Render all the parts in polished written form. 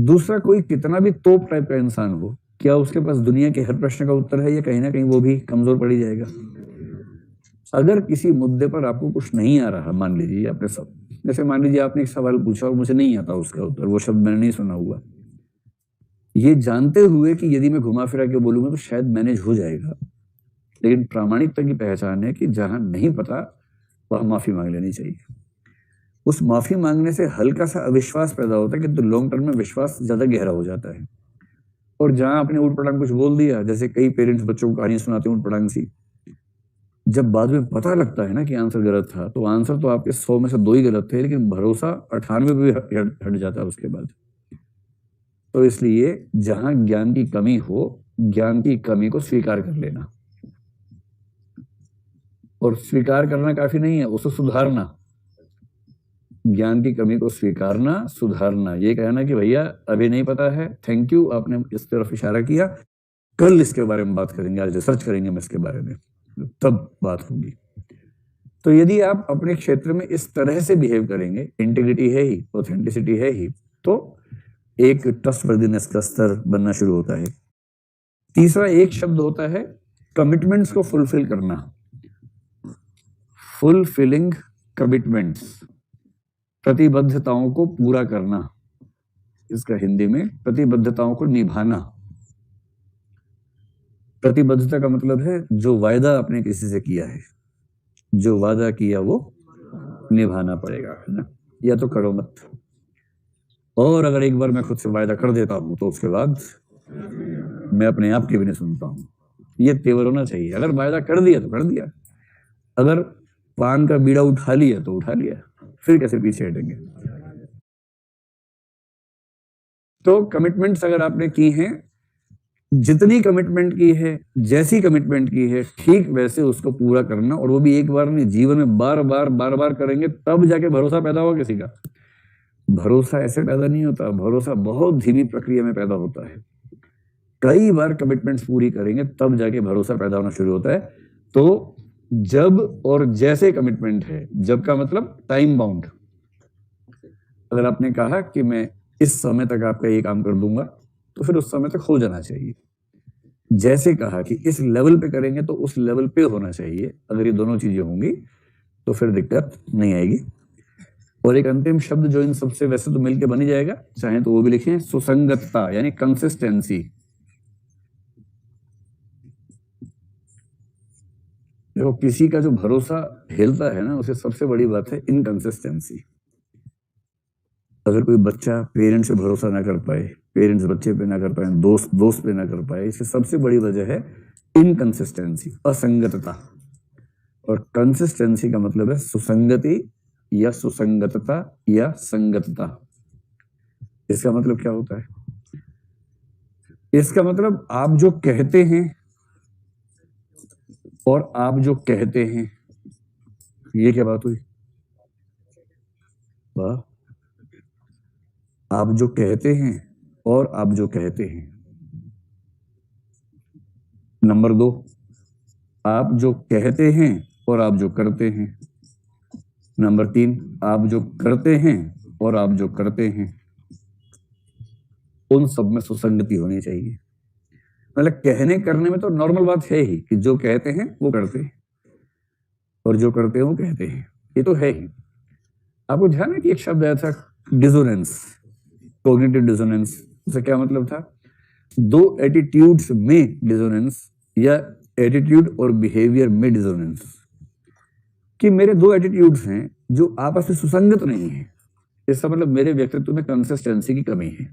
दूसरा, कोई कितना भी तोप टाइप का इंसान हो, क्या उसके पास दुनिया के हर प्रश्न का उत्तर है, या कहीं ना कहीं वो भी कमजोर पड़ ही जाएगा। अगर किसी मुद्दे पर आपको कुछ नहीं आ रहा, मान लीजिए आपने सब, जैसे मान लीजिए आपने एक सवाल पूछा और मुझे नहीं आता उसका उत्तर, वो शब्द मैंने नहीं सुना हुआ, ये जानते हुए कि यदि मैं घुमा फिरा के बोलूंगा तो शायद मैनेज हो जाएगा, लेकिन प्रामाणिकता की पहचान है कि जहां नहीं पता वहां माफी मांग लेनी चाहिए। उस माफी मांगने से हल्का सा अविश्वास पैदा होता है, किंतु लॉन्ग टर्म में विश्वास ज्यादा गहरा हो जाता है। और जहां आपने ऊट पटांग कुछ बोल दिया, जैसे कई पेरेंट्स बच्चों को कहानी सुनाते हैं ऊट पटांग सी, जब बाद में पता लगता है ना कि आंसर गलत था, तो आंसर तो आपके 100 में से 2 ही गलत थे, लेकिन भरोसा 98 पे भी हट जाता है उसके बाद। तो इसलिए जहां ज्ञान की कमी हो, ज्ञान की कमी को स्वीकार कर लेना, और स्वीकार करना काफी नहीं है, उसे सुधारना। ज्ञान की कमी को स्वीकारना, सुधारना, ये कहना कि भैया अभी नहीं पता है, थैंक यू, आपने इस तरफ इशारा किया, कल इसके बारे में बात करेंगे, आज रिसर्च करेंगे हम इसके बारे में, तब बात होगी। तो यदि आप अपने क्षेत्र में इस तरह से बिहेव करेंगे, इंटीग्रिटी है ही, ऑथेंटिसिटी है ही, तो एक ट्रस्टवर्दीनेस का स्तर बनना शुरू होता है। तीसरा एक शब्द होता है कमिटमेंट्स को फुलफिल करना, फुलफिलिंग कमिटमेंट्स, प्रतिबद्धताओं को पूरा करना, इसका हिंदी में प्रतिबद्धताओं को निभाना। प्रतिबद्धता का मतलब है जो वायदा आपने किसी से किया है, जो वादा किया वो निभाना पड़ेगा, है ना, या तो करो मत। और अगर एक बार मैं खुद से वायदा कर देता हूं तो उसके बाद मैं अपने आप की भी नहीं सुनता हूं, ये तेवर होना चाहिए। अगर वायदा कर दिया तो कर दिया, अगर पान का बीड़ा उठा लिया तो उठा लिया, फिर कैसे पीछे हटेंगे। तो कमिटमेंट्स अगर आपने की हैं, जितनी कमिटमेंट की है, जैसी कमिटमेंट की है, ठीक वैसे उसको पूरा करना, और वो भी एक बार नहीं, जीवन में बार बार करेंगे, तब जाके भरोसा पैदा होगा किसी का। भरोसा ऐसे पैदा नहीं होता, भरोसा बहुत धीमी प्रक्रिया में पैदा होता है। कई बार कमिटमेंट्स पूरी करेंगे तब जाके भरोसा पैदा होना शुरू होता है। तो जब और जैसे कमिटमेंट है, जब का मतलब टाइम बाउंड, अगर आपने कहा कि मैं इस समय तक आपका ये काम कर दूंगा, तो फिर उस समय तक हो जाना चाहिए। जैसे कहा कि इस लेवल पे करेंगे तो उस लेवल पे होना चाहिए, अगर ये दोनों चीजें होंगी तो फिर दिक्कत नहीं आएगी। और एक अंतिम शब्द जो इन सबसे वैसे तो मिलके बन ही जाएगा, चाहे तो वो भी लिखें, सुसंगतता, यानी कंसिस्टेंसी। देखो, किसी का जो भरोसा हिलता है ना, उसे सबसे बड़ी बात है इनकंसिस्टेंसी। अगर कोई बच्चा पेरेंट्स पे भरोसा ना कर पाए, पेरेंट्स बच्चे पे ना कर पाए, दोस्त पे ना कर पाए, इसकी सबसे बड़ी वजह है इनकंसिस्टेंसी, असंगतता। और कंसिस्टेंसी का मतलब है सुसंगति या सुसंगतता या संगतता। इसका मतलब क्या होता है? इसका मतलब आप जो कहते हैं और आप जो कहते हैं, ये क्या बात हुई? वाह। आप जो कहते हैं और आप जो कहते हैं। नंबर 2, आप जो कहते हैं और आप जो करते हैं। नंबर 3, आप जो करते हैं और आप जो करते हैं, उन सब में सुसंगति होनी चाहिए। मतलब कहने करने में तो नॉर्मल बात है ही कि जो कहते हैं वो करते हैं, और जो करते हैं वो कहते हैं, ये तो है ही। आपको ध्यान है कि एक शब्द आया था डिसोनेंस, कॉग्निटिव डिसोनेंस। उसका क्या मतलब था? दो एटीट्यूड्स में डिसोनेंस, या एटीट्यूड और बिहेवियर में डिसोनेंस, कि मेरे 2 एटीट्यूड्स हैं जो आपस में सुसंगत नहीं है। इसका मतलब मेरे व्यक्तित्व में कंसिस्टेंसी की कमी है।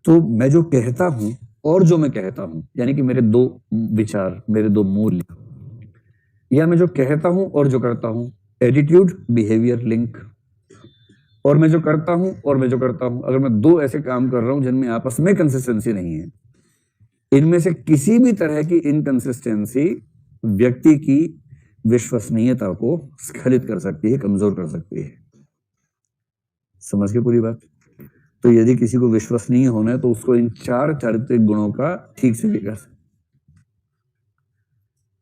तो मैं जो कहता हूं और जो मैं कहता हूं, यानी कि मेरे 2 विचार, मेरे 2 मूल्य, या मैं जो कहता हूं और जो करता हूं, एटीट्यूड बिहेवियर लिंक, और मैं जो करता हूं और मैं जो करता हूं, अगर मैं 2 ऐसे काम कर रहा हूं जिनमें आपस में कंसिस्टेंसी नहीं है, इनमें से किसी भी तरह की इनकंसिस्टेंसी व्यक्ति की विश्वसनीयता को स्खलित कर सकती है, कमजोर कर सकती है। समझ के पूरी बात? तो यदि किसी को विश्वसनीय होना है तो उसको इन 4 चारित्रिक गुणों का ठीक से विकास।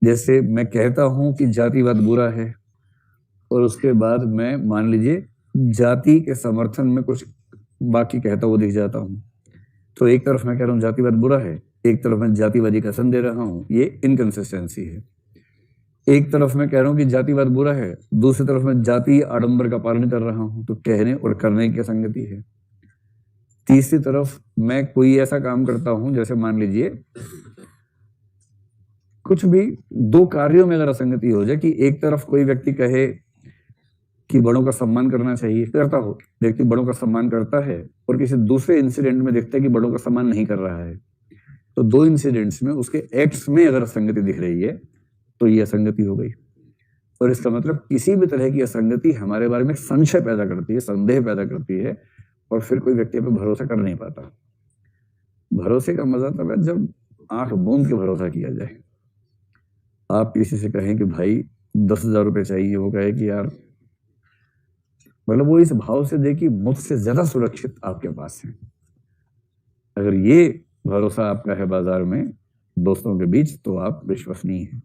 जैसे मैं कहता हूं कि जातिवाद बुरा है, और उसके बाद मैं मान लीजिए जाति के समर्थन में कुछ बाकी कहता हुआ दिख जाता हूँ। तो एक तरफ मैं कह रहा हूँ जातिवाद बुरा है, एक तरफ मैं जातिवादी कसम दे रहा हूँ, ये इनकंसिस्टेंसी है। एक तरफ मैं कह रहा हूँ कि जातिवाद बुरा है, दूसरी तरफ मैं जाति आडंबर का पालन कर रहा हूँ, तो कहने और करने की संगति है। तीसरी तरफ मैं कोई ऐसा काम करता हूं, जैसे मान लीजिए कुछ भी दो कार्यों में अगर असंगति हो जाए कि एक तरफ कोई व्यक्ति कहे कि बड़ों का सम्मान करना चाहिए, करता हो व्यक्ति बड़ों का सम्मान करता है, और किसी दूसरे इंसिडेंट में देखता है कि बड़ों का सम्मान नहीं कर रहा है, तो दो इंसिडेंट्स में उसके एक्ट्स में अगर असंगति दिख रही है तो ये असंगति हो गई। और इसका मतलब किसी भी तरह की असंगति हमारे बारे में संशय पैदा करती है, संदेह पैदा करती है, और फिर कोई व्यक्ति पे भरोसा कर नहीं पाता। भरोसे का मजा तब है जब आंख मूंद के भरोसा किया जाए। आप किसी से कहें कि भाई 10,000 रुपए चाहिए, वो कहे कि यार, मतलब वो इस भाव से दे कि मुझसे ज्यादा सुरक्षित आपके पास है। अगर ये भरोसा आपका है बाजार में, दोस्तों के बीच, तो आप विश्वसनीय हैं।